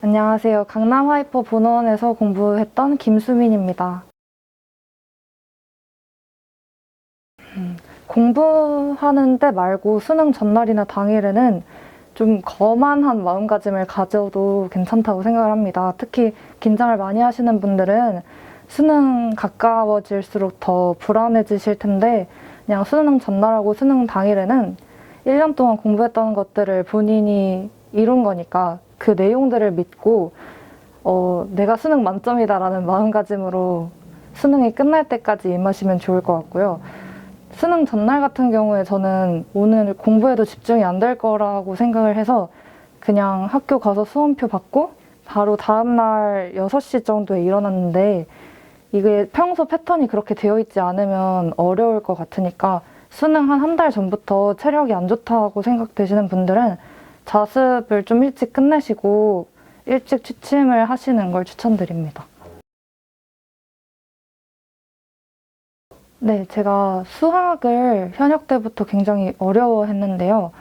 안녕하세요. 강남 하이퍼 본원에서 공부했던 김수민입니다. 공부하는 때 말고 수능 전날이나 당일에는 좀 거만한 마음가짐을 가져도 괜찮다고 생각을 합니다. 특히 긴장을 많이 하시는 분들은 수능 가까워질수록 더 불안해지실 텐데 그냥 수능 전날하고 수능 당일에는 1년 동안 공부했던 것들을 본인이 이룬 거니까 그 내용들을 믿고 내가 수능 만점이다라는 마음가짐으로 수능이 끝날 때까지 임하시면 좋을 것 같고요. 수능 전날 같은 경우에 저는 오늘 공부에도 집중이 안 될 거라고 생각을 해서 그냥 학교 가서 수험표 받고 바로 다음날 6시 정도에 일어났는데 이게 평소 패턴이 그렇게 되어 있지 않으면 어려울 것 같으니까 수능 한 달 전부터 체력이 안 좋다고 생각되시는 분들은 자습을 좀 일찍 끝내시고 일찍 취침을 하시는 걸 추천드립니다. 네, 제가 수학을 현역 때부터 굉장히 어려워했는데요.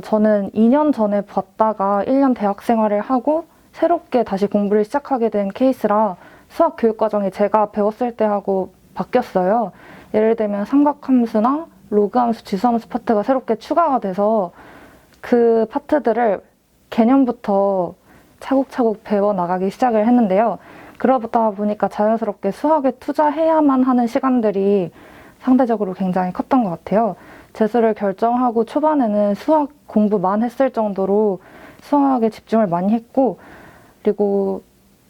저는 2년 전에 봤다가 1년 대학 생활을 하고 새롭게 다시 공부를 시작하게 된 케이스라 수학 교육 과정이 제가 배웠을 때하고 바뀌었어요. 예를 들면 삼각함수나 로그함수, 지수함수 파트가 새롭게 추가가 돼서 그 파트들을 개념부터 차곡차곡 배워나가기 시작을 했는데요. 그러다 보니까 자연스럽게 수학에 투자해야만 하는 시간들이 상대적으로 굉장히 컸던 것 같아요. 재수를 결정하고 초반에는 수학 공부만 했을 정도로 수학에 집중을 많이 했고, 그리고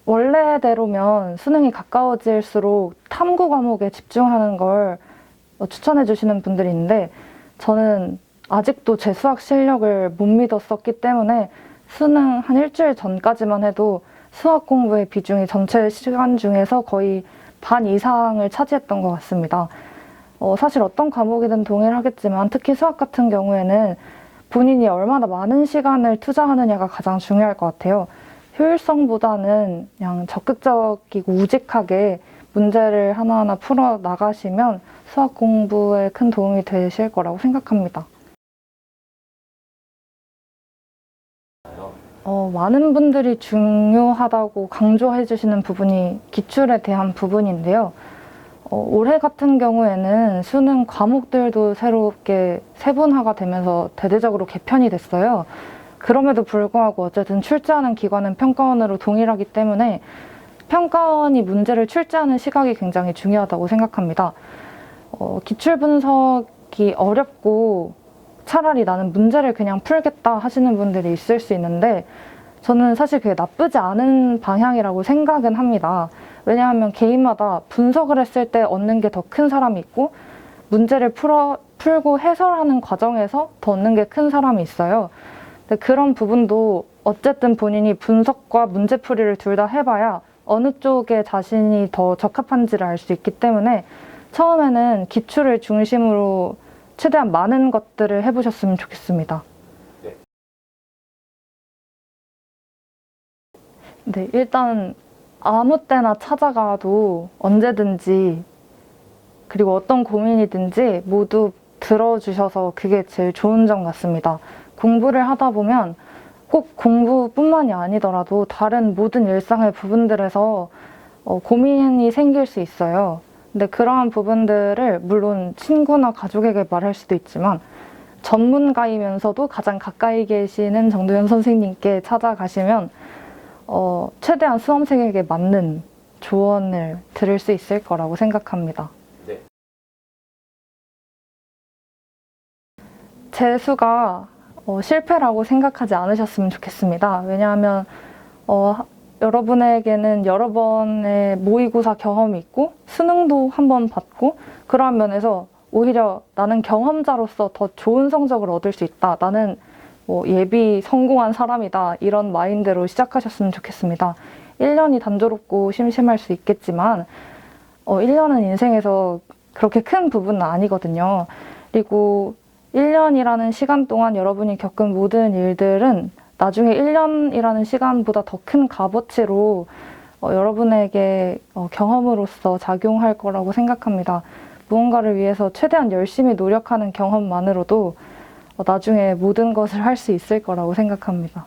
원래대로면 수능이 가까워질수록 탐구 과목에 집중하는 걸 추천해 주시는 분들이 있는데 저는 아직도 제 수학 실력을 못 믿었었기 때문에 수능 한 일주일 전까지만 해도 수학 공부의 비중이 전체 시간 중에서 거의 반 이상을 차지했던 것 같습니다. 사실 어떤 과목이든 동일하겠지만 특히 수학 같은 경우에는 본인이 얼마나 많은 시간을 투자하느냐가 가장 중요할 것 같아요. 효율성보다는 그냥 적극적이고 우직하게 문제를 하나하나 풀어 나가시면 수학 공부에 큰 도움이 되실 거라고 생각합니다. 많은 분들이 중요하다고 강조해 주시는 부분이 기출에 대한 부분인데요. 올해 같은 경우에는 수능 과목들도 새롭게 세분화가 되면서 대대적으로 개편이 됐어요. 그럼에도 불구하고 어쨌든 출제하는 기관은 평가원으로 동일하기 때문에 평가원이 문제를 출제하는 시각이 굉장히 중요하다고 생각합니다. 기출 분석이 어렵고 차라리 나는 문제를 그냥 풀겠다 하시는 분들이 있을 수 있는데 저는 사실 그게 나쁘지 않은 방향이라고 생각은 합니다. 왜냐하면 개인마다 분석을 했을 때 얻는 게 더 큰 사람이 있고 문제를 풀고 해설하는 과정에서 더 얻는 게 큰 사람이 있어요. 근데 그런 부분도 어쨌든 본인이 분석과 문제풀이를 둘 다 해봐야 어느 쪽에 자신이 더 적합한지를 알 수 있기 때문에 처음에는 기출을 중심으로 최대한 많은 것들을 해보셨으면 좋겠습니다. 네, 일단 아무 때나 찾아가도 언제든지 그리고 어떤 고민이든지 모두 들어주셔서 그게 제일 좋은 점 같습니다. 공부를 하다 보면 꼭 공부뿐만이 아니더라도 다른 모든 일상의 부분들에서 고민이 생길 수 있어요. 근데 그러한 부분들을 물론 친구나 가족에게 말할 수도 있지만 전문가이면서도 가장 가까이 계시는 정도현 선생님께 찾아가시면 최대한 수험생에게 맞는 조언을 들을 수 있을 거라고 생각합니다. 네. 재수가 실패라고 생각하지 않으셨으면 좋겠습니다. 왜냐하면 여러분에게는 여러 번의 모의고사 경험이 있고 수능도 한 번 받고 그러한 면에서 오히려 나는 경험자로서 더 좋은 성적을 얻을 수 있다. 나는 예비 성공한 사람이다. 이런 마인드로 시작하셨으면 좋겠습니다. 1년이 단조롭고 심심할 수 있겠지만 1년은 인생에서 그렇게 큰 부분은 아니거든요. 그리고 1년이라는 시간 동안 여러분이 겪은 모든 일들은 나중에 1년이라는 시간보다 더 큰 값어치로 여러분에게 경험으로서 작용할 거라고 생각합니다. 무언가를 위해서 최대한 열심히 노력하는 경험만으로도 나중에 모든 것을 할 수 있을 거라고 생각합니다.